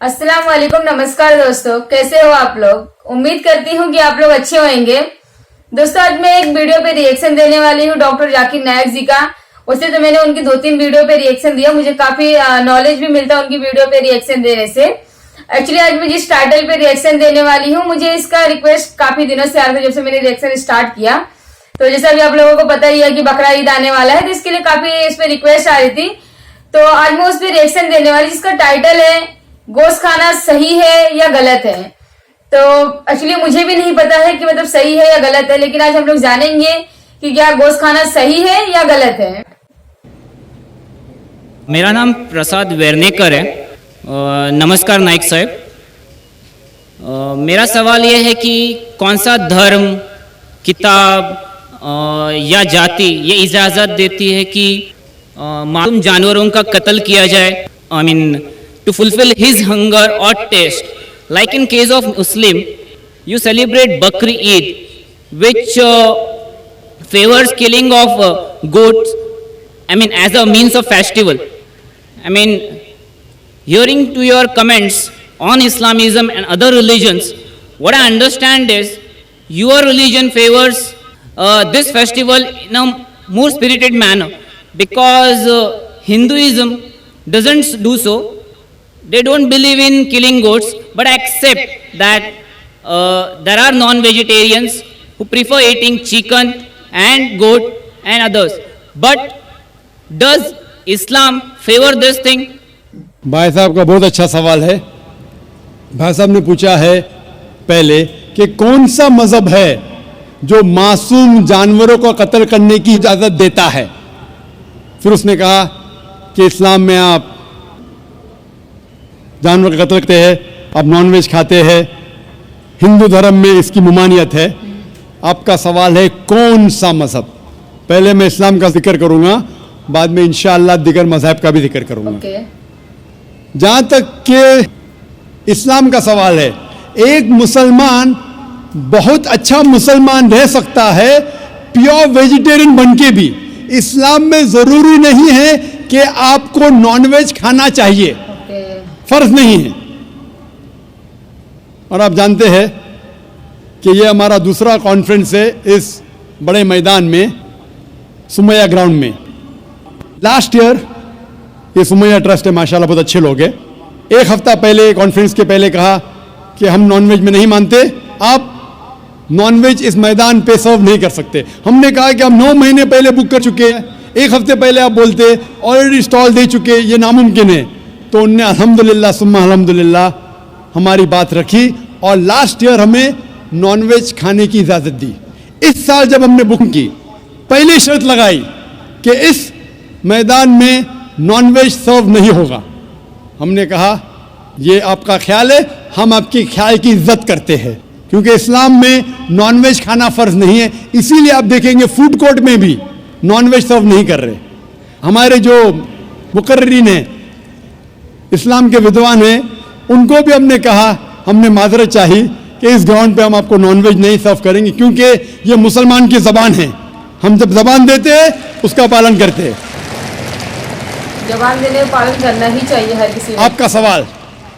अस्सलाम वालेकुम, नमस्कार दोस्तों, कैसे हो आप लोग। उम्मीद करती हूँ कि आप लोग अच्छे होंगे। दोस्तों, आज मैं एक वीडियो पे रिएक्शन देने वाली हूँ डॉक्टर जाकिर नायक जी का। वैसे तो मैंने उनकी 2-3 वीडियो पे रिएक्शन दिया, मुझे काफी नॉलेज भी मिलता है उनकी वीडियो पे रिएक्शन देने से। एक्चुअली आज मैं जिस टाइटल पे रिएक्शन देने वाली हूँ, मुझे इसका रिक्वेस्ट काफी दिनों से आ रहा था जब से मैंने रिएक्शन स्टार्ट किया। तो जैसा भी आप लोगों को पता ही है कि बकरा ईद आने वाला है, तो इसके लिए काफी इस पे रिक्वेस्ट आ रही थी। तो आज मैं उस पर रिएक्शन देने वाली, जिसका टाइटल है गोश्त खाना सही है या गलत है। तो एक्चुअली मुझे भी नहीं पता है कि मतलब सही है या गलत है, लेकिन आज हम लोग जानेंगे कि क्या गोश्त खाना सही है या गलत है। मेरा नाम प्रसाद वेरनेकर है। नमस्कार नाइक साहब। मेरा सवाल यह है कि कौन सा धर्म, किताब या जाति ये इजाज़त देती है कि मासूम जानवरों का कत्ल किया जाए, I mean to fulfill his hunger or taste. Like in case of Muslim, you celebrate Bakri Eid, which favors killing of goats, I mean as a means of festival. I mean, hearing to your comments on Islamism and other religions, what I understand is your religion favors this festival in a more spirited manner, because Hinduism doesn't do so. They don't believe in killing goats, but accept that there are non-vegetarians who prefer eating chicken and goat and others. But does Islam favor this thing? भाई साहब का बहुत अच्छा सवाल है। भाई साहब ने पूछा है पहले कि कौन सा मजहब है जो मासूम जानवरों को कत्ल करने की इजाज़त देता है। फिर उसने कहा कि इस्लाम में आप जानवर का कत्ल करते हैं, आप नॉनवेज खाते हैं, हिंदू धर्म में इसकी ममानियत है। आपका सवाल है कौन सा मजहब। पहले मैं इस्लाम का जिक्र करूंगा, बाद में इंशाअल्लाह दिगर मजहब का भी जिक्र करूंगा। जहां तक कि इस्लाम का सवाल है, एक मुसलमान बहुत अच्छा मुसलमान रह सकता है प्योर वेजिटेरियन बनके भी। इस्लाम में जरूरी नहीं है कि आपको नॉनवेज खाना चाहिए, फर्ज नहीं है। और आप जानते हैं कि ये हमारा दूसरा कॉन्फ्रेंस है इस बड़े मैदान में, सुमैया ग्राउंड में। लास्ट ईयर ये सुमैया ट्रस्ट है, माशाल्लाह बहुत अच्छे लोग हैं। एक हफ्ता पहले कॉन्फ्रेंस के पहले कहा कि हम नॉनवेज में नहीं मानते, आप नॉनवेज इस मैदान पे सर्व नहीं कर सकते। हमने कहा कि हम 9 महीने पहले बुक कर चुके हैं, एक हफ्ते पहले आप बोलते ऑलरेडी स्टॉल दे चुके, ये नामुमकिन है। तो उनने अल्हम्दुलिल्लाह सुम्मा अल्हम्दुलिल्लाह हमारी बात रखी और लास्ट ईयर हमें नॉनवेज खाने की इजाज़त दी। इस साल जब हमने बुक की, पहली शर्त लगाई कि इस मैदान में नॉनवेज सर्व नहीं होगा। हमने कहा ये आपका ख्याल है, हम आपके ख्याल की इज्जत करते हैं, क्योंकि इस्लाम में नॉनवेज खाना फ़र्ज नहीं है। इसीलिए आप देखेंगे फूड कोर्ट में भी नॉनवेज सर्व नहीं कर रहे। हमारे जो मुकर्रिरीन हैं, इस्लाम के विद्वान हैं, उनको भी हमने कहा, हमने माजरत चाही कि इस ग्राउंड पे हम आपको नॉनवेज नहीं सर्व करेंगे, क्योंकि ये मुसलमान की ज़बान है। हम जब ज़बान देते हैं उसका पालन करते हैं। ज़बान देने का पालन करना ही चाहिए हर किसी को। आपका सवाल,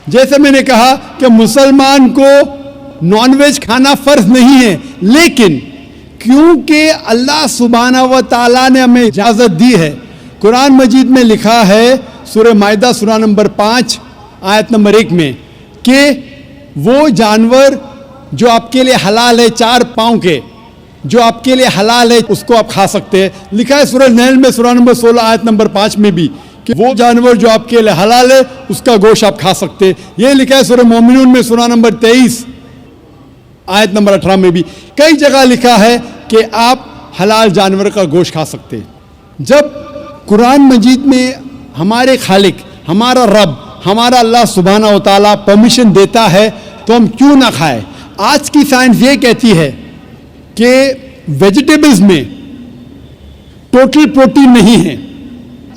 जैसे मैंने कहा कि मुसलमान को नॉनवेज खाना फ़र्ज नहीं है, लेकिन क्योंकि अल्लाह सुब्हानहू व तआला ने हमें इजाज़त दी है। कुरान मजीद में लिखा है सूरह माइदा सूरा नंबर 5 आयत नंबर 1 में कि वो जानवर जो आपके लिए हलाल है, 4 पाँव के, जो आपके लिए हलाल है उसको आप खा सकते हैं। लिखा है सूरह नहल में सूरा नंबर 16 आयत नंबर 5 में भी कि वो जानवर जो आपके लिए हलाल है उसका गोश्त आप खा सकते हैं। ये लिखा है सूरह मोमिनून में सूरा नंबर 23 आयत नंबर 18 में भी। कई जगह लिखा है कि आप हलाल जानवर का गोश्त खा सकते हैं। जब कुरान मजीद में हमारे खालिक, हमारा रब, हमारा अल्लाह सुब्हानहू व तआला परमिशन देता है, तो हम क्यों ना खाएं। आज की साइंस ये कहती है कि वेजिटेबल्स में टोटल प्रोटीन नहीं है।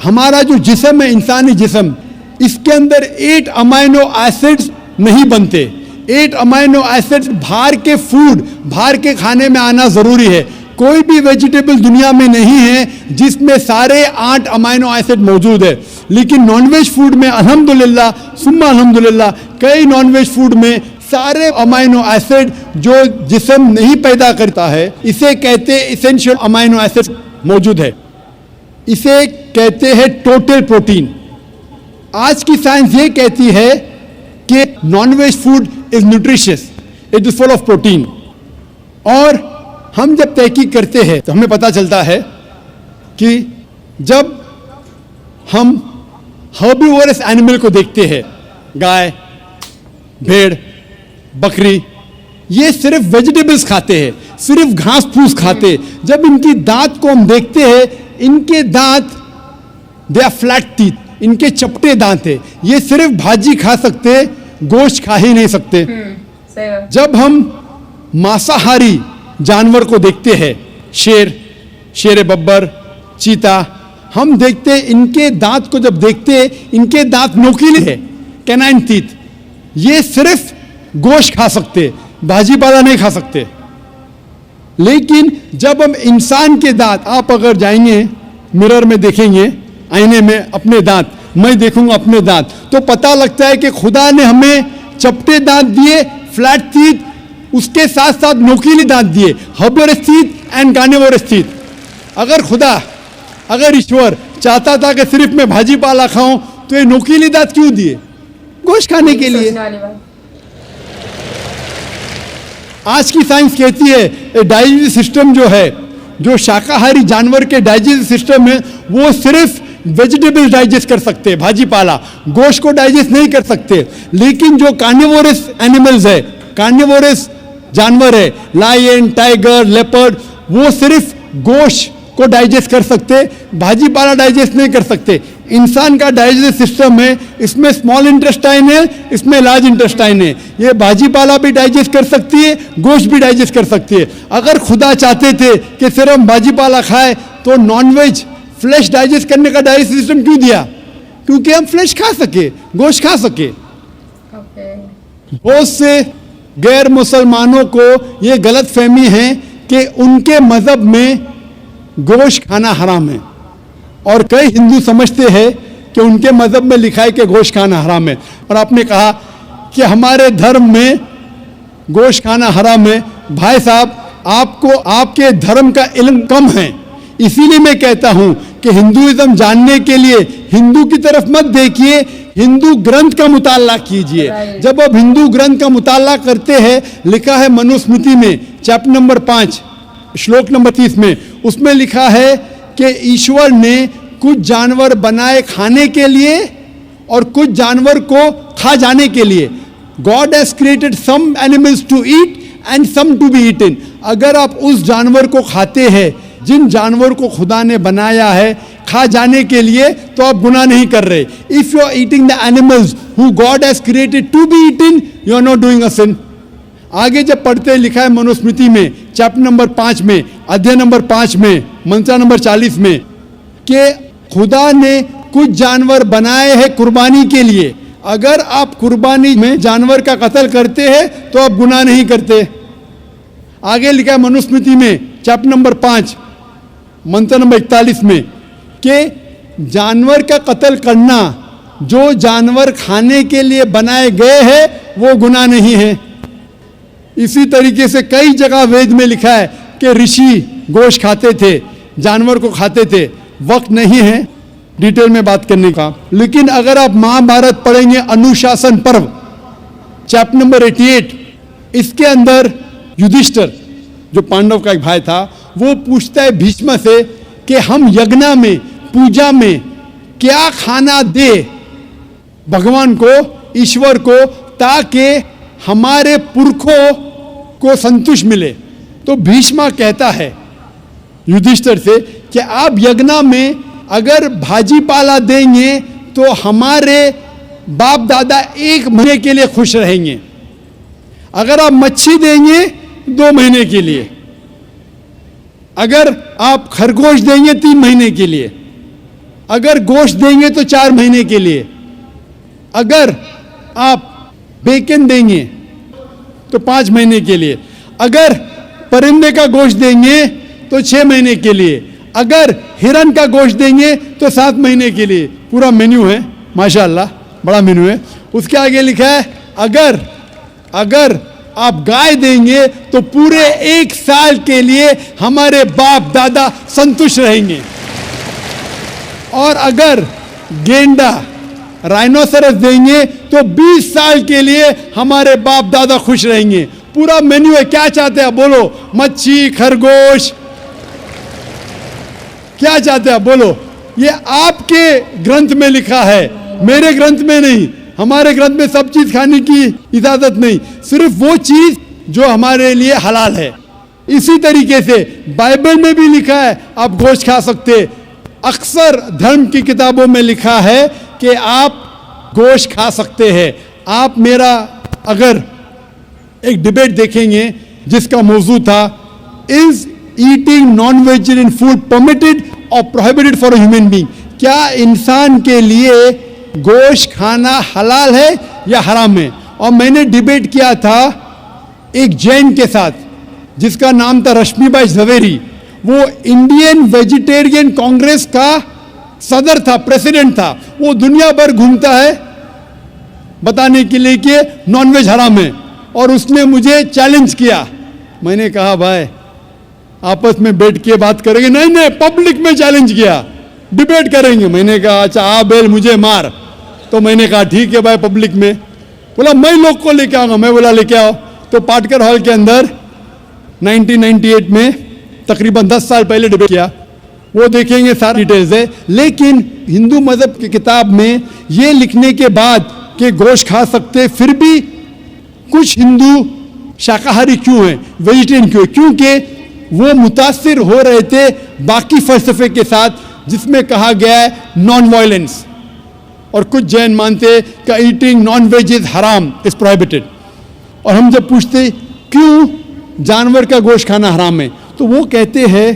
हमारा जो जिस्म है, इंसानी जिस्म, इसके अंदर 8 अमाइनो एसिड्स नहीं बनते। 8 अमाइनो एसिड्स बाहर के फूड, बाहर के खाने में आना ज़रूरी है। कोई भी वेजिटेबल दुनिया में नहीं है जिसमें सारे 8 अमाइनो एसिड मौजूद है, लेकिन नॉनवेज फूड में अल्हम्दुलिल्लाह सुम्मा अल्हम्दुलिल्लाह कई नॉनवेज फूड में सारे अमाइनो एसिड जो जिस्म नहीं पैदा करता है, इसे कहते हैं इसेंशियल अमाइनो एसिड मौजूद है। इसे कहते हैं टोटल प्रोटीन। आज की साइंस ये कहती है कि nonveg food is nutritious, it is full of protein. और हम जब तहकीक करते हैं तो हमें पता चलता है कि जब हम हर्बीवोरस एनिमल को देखते हैं, गाय, भेड़, बकरी, ये सिर्फ वेजिटेबल्स खाते हैं, सिर्फ घास फूस खाते हैं। जब इनकी दांत को हम देखते हैं, इनके दांत दे आर फ्लैट टीथ, इनके चपटे दांत है। ये सिर्फ भाजी खा सकते, गोश्त खा ही नहीं सकते। सही बात। जब हम मांसाहारी जानवर को देखते हैं, शेर बब्बर, चीता, हम देखते हैं इनके दांत को जब देखते हैं, इनके दांत नोकीले हैं, कैनाइन टीथ। ये सिर्फ गोश्त खा सकते, भाजी पाला नहीं खा सकते। लेकिन जब हम इंसान के दांत, आप अगर जाएंगे मिरर में देखेंगे, आईने में अपने दांत, मैं देखूंगा अपने दांत, तो पता लगता है कि खुदा ने हमें चपटे दांत दिए, फ्लैट टीथ, उसके साथ साथ नोकीली दांत दिए, herbivorous teeth and carnivorous teeth. अगर ईश्वर चाहता था कि सिर्फ मैं भाजी पाला खाऊं, तो ये नोकीली दांत क्यों दिए? गोश्त खाने के लिए। सोचने वाली बात। आज की साइंस कहती है डाइजेस्टिव सिस्टम जो है, जो शाकाहारी जानवर के डाइजेस्टिव सिस्टम है, वो सिर्फ वेजिटेबल्स डाइजेस्ट कर सकते हैं, भाजी पाला, गोश्त को डाइजेस्ट नहीं कर सकते। लेकिन जो कार्निवोरस एनिमल्स है, कार्निवोरस जानवर है, लायन, टाइगर, लेपर्ड, वो सिर्फ गोश्त को डाइजेस्ट कर सकते, भाजी पाला डाइजेस्ट नहीं कर सकते। इंसान का डाइजेस्टिव सिस्टम है, इसमें स्मॉल इंटेस्टाइन है, इसमें लार्ज इंटेस्टाइन है। ये भाजी पाला भी डाइजेस्ट कर सकती है, गोश्त भी डाइजेस्ट कर सकती है। अगर खुदा चाहते थे कि सिर्फ हम भाजी पाला खाए, तो नॉनवेज फ्लैश डाइजेस्ट करने का डाइजेस्टिव सिस्टम क्यों दिया? क्योंकि हम फ्लैश खा सके, गोश्त खा सके। ओके। बहुत से गैर मुसलमानों को ये गलत फहमी है कि उनके मजहब में गोश्त खाना हराम है, और कई हिंदू समझते हैं कि उनके मजहब में लिखा है कि गोश्त खाना हराम है। और आपने कहा कि हमारे धर्म में गोश्त खाना हराम है। भाई साहब, आपको आपके धर्म का इल्म कम है, इसीलिए मैं कहता हूं कि हिंदुइज्म जानने के लिए हिंदू की तरफ मत देखिए, हिंदू ग्रंथ का मुताला कीजिए। जब आप हिंदू ग्रंथ का मुताला करते हैं, लिखा है मनुस्मृति में चैप्टर नंबर 5 श्लोक नंबर 30 में, उसमें लिखा है कि ईश्वर ने कुछ जानवर बनाए खाने के लिए और कुछ जानवर को खा जाने के लिए। God has created some animals to eat and some to be eaten. अगर आप उस जानवर को खाते हैं जिन जानवर को खुदा ने बनाया है खा जाने के लिए, तो आप गुनाह नहीं कर रहे। If you are eating the animals who God has created to be eaten, you are not doing a sin. आगे जब पढ़ते लिखा है मनुस्मृति में चैप्टर नंबर 5 में, अध्याय नंबर 5 में, मंत्र नंबर 40 में, कि खुदा ने कुछ जानवर बनाए हैं कुर्बानी के लिए। अगर आप कुर्बानी में जानवर का कत्ल करते हैं तो आप गुनाह नहीं करते। आगे लिखा है मनुस्मृति में चैप्टर नंबर 5 मंत्र नंबर 41 में कि जानवर का कत्ल करना, जो जानवर खाने के लिए बनाए गए हैं, वो गुनाह नहीं है। इसी तरीके से कई जगह वेद में लिखा है कि ऋषि गोश्त खाते थे, जानवर को खाते थे। वक्त नहीं है डिटेल में बात करने का, लेकिन अगर आप महाभारत पढ़ेंगे अनुशासन पर्व चैप्टर नंबर 88, इसके अंदर युधिष्ठिर जो पांडव का एक भाई था, वो पूछता है भीष्म से कि हम यज्ञ में, पूजा में क्या खाना दे भगवान को, ईश्वर को, ताकि हमारे पुरखों को संतुष्ट मिले। तो भीष्म कहता है युधिष्ठिर से कि आप यज्ञ में अगर भाजी पाला देंगे तो हमारे बाप दादा 1 महीने के लिए खुश रहेंगे। अगर आप मच्छी देंगे 2 महीने के लिए, अगर आप खरगोश देंगे 3 महीने के लिए, अगर गोश्त देंगे तो 4 महीने के लिए, अगर आप बेकन देंगे तो 5 महीने के लिए, अगर परिंदे का गोश्त देंगे तो 6 महीने के लिए, अगर हिरन का गोश्त देंगे तो 7 महीने के लिए। पूरा मेन्यू है, माशाल्लाह बड़ा मेन्यू है। उसके आगे लिखा है अगर आप गाय देंगे तो पूरे 1 साल के लिए हमारे बाप दादा संतुष्ट रहेंगे, और अगर गेंडा राइनोसरस देंगे तो 20 साल के लिए हमारे बाप दादा खुश रहेंगे। पूरा मेन्यू है, क्या चाहते हैं बोलो, मच्छी, खरगोश, क्या चाहते हैं बोलो। ये आपके ग्रंथ में लिखा है, मेरे ग्रंथ में नहीं। हमारे ग्रंथ में सब चीज खाने की इजाजत नहीं, सिर्फ वो चीज जो हमारे लिए हलाल है। इसी तरीके से बाइबल में भी लिखा है आप गोश्त खा सकते। अक्सर धर्म की किताबों में लिखा है कि आप गोश्त खा सकते हैं। आप मेरा अगर एक डिबेट देखेंगे जिसका मौजू था, is eating non vegetarian food permitted और prohibited for a human being, क्या इंसान के लिए गोश्त खाना हलाल है या हराम है। और मैंने डिबेट किया था एक जैन के साथ जिसका नाम था रश्मिबाई झवेरी। वो इंडियन वेजिटेरियन कांग्रेस का सदर था, प्रेसिडेंट था। वो दुनिया भर घूमता है बताने के लिए कि नॉनवेज हराम है, और उसने मुझे चैलेंज किया। मैंने कहा भाई आपस में बैठ के बात करेंगे, नहीं पब्लिक में चैलेंज किया, डिबेट करेंगे। मैंने कहा अच्छा आ बेल मुझे मार। तो मैंने कहा ठीक है भाई पब्लिक में। बोला मैं लोग को लेके आऊंगा। मैं बोला लेके आओ। तो पाटकर हॉल के अंदर 1998 में तकरीबन 10 साल पहले डिबेट किया। वो देखेंगे सारी डिटेल्स है। लेकिन हिंदू मजहब की किताब में ये लिखने के बाद कि गोश्त खा सकते, फिर भी कुछ हिंदू शाकाहारी क्यों हैं, वेजिटेरियन क्यों? क्योंकि वो मुतासिर हो रहे थे बाकी फलसफे के साथ जिसमें कहा गया है नॉन वायलेंस। और कुछ जैन मानते कि ईटिंग नॉन वेज इज हराम, इज प्रोहिबिटेड। और हम जब पूछते क्यों जानवर का गोश्त खाना हराम है, तो वो कहते हैं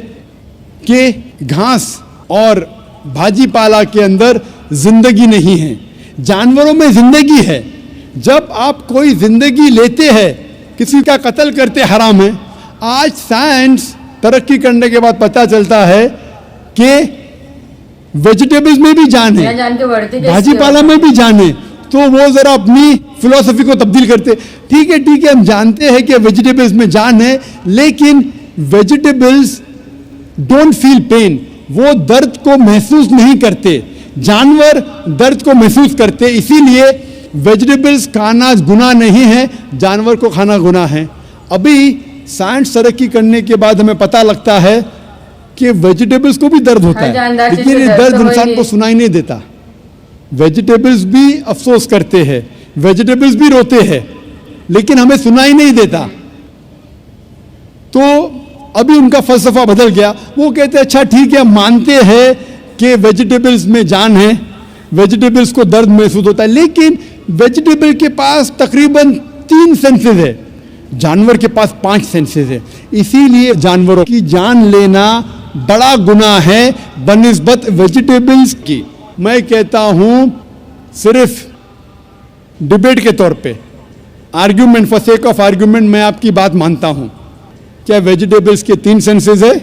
कि घास और भाजी पाला के अंदर जिंदगी नहीं है, जानवरों में जिंदगी है। जब आप कोई जिंदगी लेते हैं, किसी का कत्ल करते हराम है। आज साइंस तरक्की करने के बाद पता चलता है कि वेजिटेबल्स में भी जान है, भाजी पाला में भी जान है। तो वो जरा अपनी फिलॉसफी को तब्दील करते। ठीक है हम जानते हैं कि वेजिटेबल्स में जान है, लेकिन वेजिटेबल्स डोंट फील पेन, वो दर्द को महसूस नहीं करते। जानवर दर्द को महसूस करते, इसीलिए वेजिटेबल्स खाना गुनाह नहीं है, जानवर को खाना गुनाह है। अभी साइंस तरक्की करने के बाद हमें पता लगता है कि वेजिटेबल्स को भी दर्द होता है, लेकिन ये दर्द इंसान को सुनाई नहीं देता। वेजिटेबल्स भी अफसोस करते हैं, वेजिटेबल्स भी रोते हैं, लेकिन हमें सुनाई नहीं देता। तो अभी उनका फलसफा बदल गया। वो कहते हैं अच्छा ठीक है, मानते हैं कि वेजिटेबल्स में जान है, वेजिटेबल्स को दर्द महसूस होता है, लेकिन वेजिटेबल के पास तकरीबन 3 सेंसेस है, जानवर के पास 5 सेंसेस है। इसीलिए जानवरों की जान लेना बड़ा गुनाह है बनिस्बत वेजिटेबल्स की। मैं कहता हूं सिर्फ डिबेट के तौर पे, argument, for sake of argument, मैं आपकी बात मानता हूं। क्या वेजिटेबल्स के 3 सेंसेस है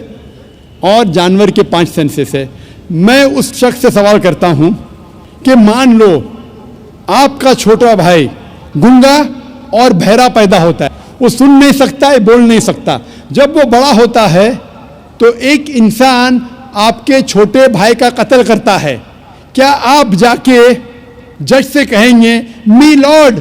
और जानवर के 5 सेंसेस है। मैं उस शख्स से सवाल करता हूं कि मान लो आपका छोटा भाई गूंगा और बहरा पैदा होता है, वो सुन नहीं सकता है, बोल नहीं सकता। जब वो बड़ा होता है तो एक इंसान आपके छोटे भाई का कत्ल करता है, क्या आप जाके जज से कहेंगे मी लॉर्ड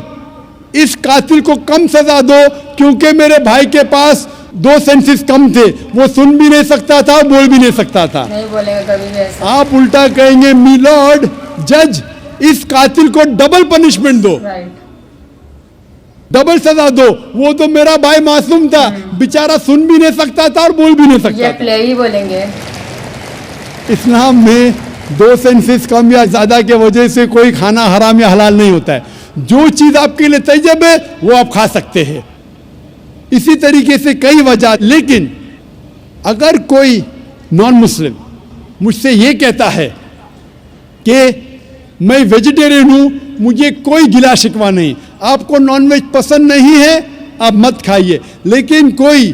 इस कातिल को कम सजा दो क्योंकि मेरे भाई के पास 2 सेंसेस कम थे, वो सुन भी नहीं सकता था, बोल भी नहीं सकता था? नहीं बोलेगा कभी भी ऐसा। आप उल्टा कहेंगे मी लॉर्ड जज इस कातिल को डबल पनिशमेंट दो, डबल सजा दो, वो तो मेरा भाई मासूम था, बेचारा सुन भी नहीं सकता था और बोल भी नहीं सकता था। प्ले ही बोलेंगे। इस्लाम में 2 सेंसेस कम या ज्यादा के वजह से कोई खाना हराम या हलाल नहीं होता है। जो चीज आपके लिए तैयब है वो आप खा सकते हैं। इसी तरीके से कई वजह। लेकिन अगर कोई नॉन मुस्लिम मुझसे ये कहता है कि मैं वेजिटेरियन हूं, मुझे कोई गिला शिकवा नहीं, आपको नॉनवेज पसंद नहीं है आप मत खाइए, लेकिन कोई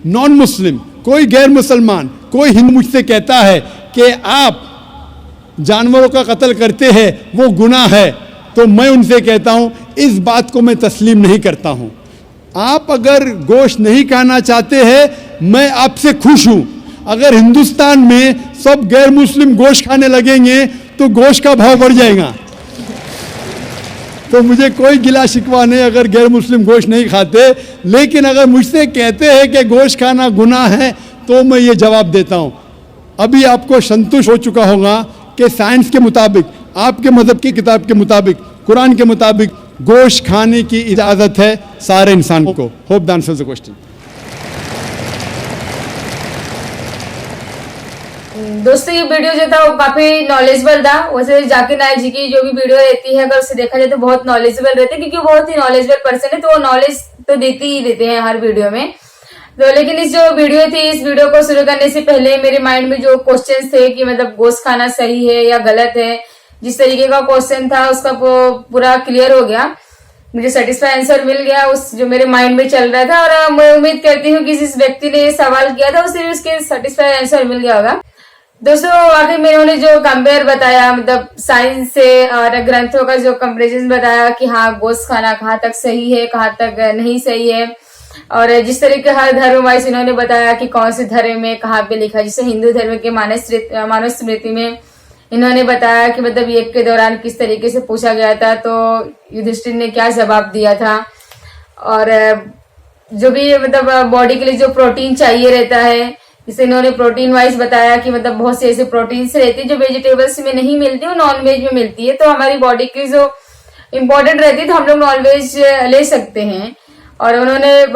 नॉन मुस्लिम, कोई गैर मुसलमान, कोई हिंदू मुझसे कहता है कि आप जानवरों का कत्ल करते हैं वो गुनाह है, तो मैं उनसे कहता हूं इस बात को मैं तस्लीम नहीं करता हूं। आप अगर गोश्त नहीं खाना चाहते हैं, मैं आपसे खुश हूं। अगर हिंदुस्तान में सब गैर मुस्लिम गोश्त खाने लगेंगे तो गोश्त का भाव बढ़ जाएगा। तो मुझे कोई गिला शिकवा नहीं अगर गैर मुस्लिम गोश्त नहीं खाते, लेकिन अगर मुझसे कहते हैं कि गोश्त खाना गुनाह है तो मैं ये जवाब देता हूं। अभी आपको संतुष्ट हो चुका होगा कि साइंस के मुताबिक, आपके मजहब की किताब के मुताबिक, कुरान के मुताबिक गोश्त खाने की इजाजत है सारे इंसान को। Hope the answers the question. दोस्तों ये वीडियो जो था वो काफी नॉलेजेबल था। वैसे जाकिर नायक जी की जो भी वीडियो रहती है, अगर उसे देखा जाए तो बहुत नॉलेजेबल रहती है, क्योंकि वो बहुत ही नॉलेजेबल पर्सन है, तो वो नॉलेज तो देते ही देते हैं हर वीडियो में। तो लेकिन इस जो वीडियो थी, इस वीडियो को शुरू करने से पहले मेरे माइंड में जो क्वेश्चंस थे कि मतलब गोश्त खाना सही है या गलत है, जिस तरीके का क्वेश्चन था उसका पूरा क्लियर हो गया, मुझे सेटिस्फाई आंसर मिल गया उस जो मेरे माइंड में चल रहा था। और मैं उम्मीद करती हूँ कि जिस व्यक्ति ने सवाल किया था उसे उसके सेटिस्फाई आंसर मिल गया होगा। दोस्तों आखिर में उन्होंने जो कंपेयर बताया, मतलब साइंस से और ग्रंथों का जो कंपेरिजन बताया कि हाँ गोश्त खाना कहाँ तक सही है, कहाँ तक नहीं सही है, और जिस तरीके हर धर्म वाइज इन्होंने बताया कि कौन से धर्म में कहाँ पे लिखा है। जैसे हिंदू धर्म के मानस स्मृति में इन्होंने बताया कि मतलब यज्ञ के दौरान किस तरीके से पूछा गया था तो युधिष्ठिर ने क्या जवाब दिया था, और जो भी मतलब बॉडी के लिए जो प्रोटीन चाहिए रहता है, जैसे इन्होंने प्रोटीन वाइज बताया कि मतलब बहुत से ऐसे प्रोटीन्स रहती है जो वेजिटेबल्स में नहीं मिलती, वो नॉन वेज में मिलती है। तो हमारी बॉडी की जो इम्पोर्टेंट रहती है तो हम लोग नॉन वेज ले सकते हैं। और उन्होंने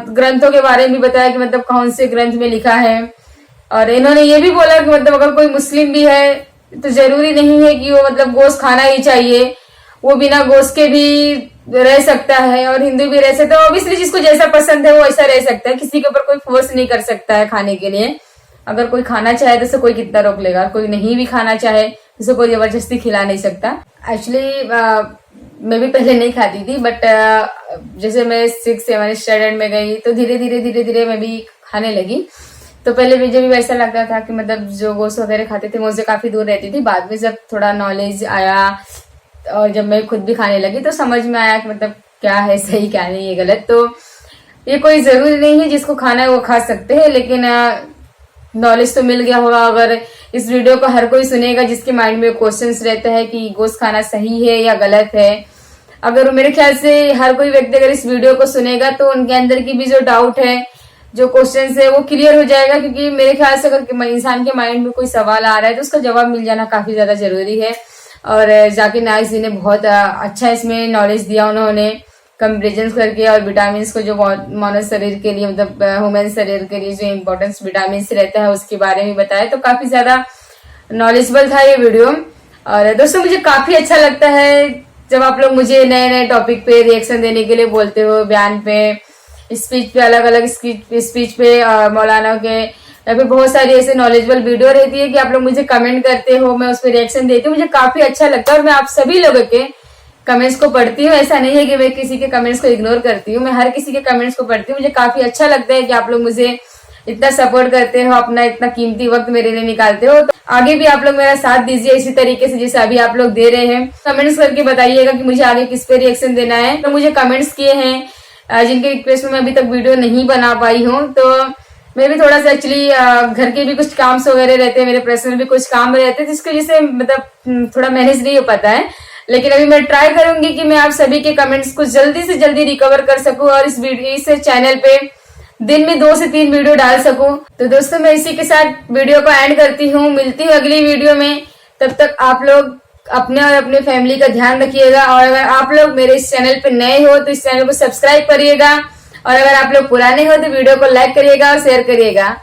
ग्रंथों के बारे में बताया कि मतलब कौन से ग्रंथ में लिखा है, और इन्होंने ये भी बोला कि मतलब अगर कोई मुस्लिम भी है तो जरूरी नहीं है कि वो मतलब गोश्त खाना ही चाहिए, वो बिना गोश्त के भी रह सकता है, और हिंदू भी रह सकता है। ऑब्वियसली जिसको जैसा पसंद है वो ऐसा रह सकता है, किसी के ऊपर कोई फोर्स नहीं कर सकता है खाने के लिए। अगर कोई खाना चाहे तो उसे कोई कितना रोक लेगा, कोई नहीं भी खाना चाहे तो उसे कोई जबरदस्ती खिला नहीं सकता। एक्चुअली मैं भी पहले नहीं खाती थी, बट जैसे मैं 6-7 स्टैंडर्ड में गई तो धीरे धीरे मैं भी खाने लगी। तो पहले मुझे भी वैसा लगता था कि मतलब जो गोश्त वगैरह खाते थे मुझसे काफी दूर रहती थी। बाद में जब थोड़ा नॉलेज आया और जब मैं खुद भी खाने लगी तो समझ में आया कि मतलब क्या है सही क्या नहीं है गलत। तो ये कोई जरूरी नहीं है जिसको खाना है वो खा सकते हैं, लेकिन नॉलेज तो मिल गया होगा। अगर इस वीडियो को हर कोई सुनेगा जिसके माइंड में क्वेश्चंस रहता है कि गोश्त खाना सही है या गलत है, अगर मेरे ख्याल से हर कोई व्यक्ति अगर इस वीडियो को सुनेगा तो उनके अंदर की भी जो डाउट है, जो क्वेश्चंस है वो क्लियर हो जाएगा। क्योंकि मेरे ख्याल से अगर इंसान के माइंड में कोई सवाल आ रहा है तो उसका जवाब मिल जाना काफी ज्यादा जरूरी है। और जाकिर नायक जी ने बहुत अच्छा इसमें नॉलेज दिया, उन्होंने कंपेरिजन करके, और विटामिन को जो मानव शरीर के लिए मतलब ह्यूमन शरीर के लिए जो इम्पोर्टेंस विटामिन रहता है उसके बारे में बताया। तो काफी ज्यादा नॉलेजेबल था ये वीडियो। और दोस्तों मुझे काफी अच्छा लगता है जब आप लोग मुझे नए नए टॉपिक पे रिएक्शन देने के लिए बोलते हो, बयान पे, स्पीच पे, अलग अलग स्पीच पे, मौलाना के, या फिर बहुत सारी ऐसे नॉलेजेबल वीडियो रहती है कि आप लोग मुझे कमेंट करते हो, मैं उस पर रिएक्शन देती हूँ, मुझे काफी अच्छा लगता है। और मैं आप सभी लोगों के कमेंट्स को पढ़ती हूँ, ऐसा नहीं है कि मैं किसी के कमेंट्स को इग्नोर करती हूँ, मैं हर किसी के कमेंट्स को पढ़ती हूँ। मुझे काफी अच्छा लगता है कि आप लोग मुझे इतना सपोर्ट करते हो, अपना इतना कीमती वक्त मेरे लिए निकालते हो। तो आगे भी आप लोग मेरा साथ दीजिए इसी तरीके से जैसे अभी आप लोग दे रहे हैं। कमेंट्स करके बताइएगा कि मुझे आगे किस पे रिएक्शन देना है। तो मुझे कमेंट्स किए हैं जिनके रिक्वेस्ट में मैं अभी तक वीडियो नहीं बना पाई हूँ, तो मैं भी थोड़ा सा एक्चुअली घर के भी कुछ काम वगैरह रहते हैं, मेरे पर्सनल भी कुछ काम रहते हैं, जिसकी वजह से मतलब थोड़ा मैनेज नहीं हो पाता है। लेकिन अभी मैं ट्राई करूंगी कि मैं आप सभी के कमेंट्स को जल्दी से जल्दी रिकवर कर सकूं और इस चैनल पे दिन में 2 से 3 वीडियो डाल सकूं। तो दोस्तों मैं इसी के साथ वीडियो को एंड करती हूँ, मिलती हूँ अगली वीडियो में। तब तक आप लोग अपने और अपने फैमिली का ध्यान रखिएगा, और अगर आप लोग मेरे इस चैनल पे नए हो तो इस चैनल को सब्सक्राइब करिएगा, और अगर आप लोग पुराने हो तो वीडियो को लाइक करिएगा और शेयर करिएगा।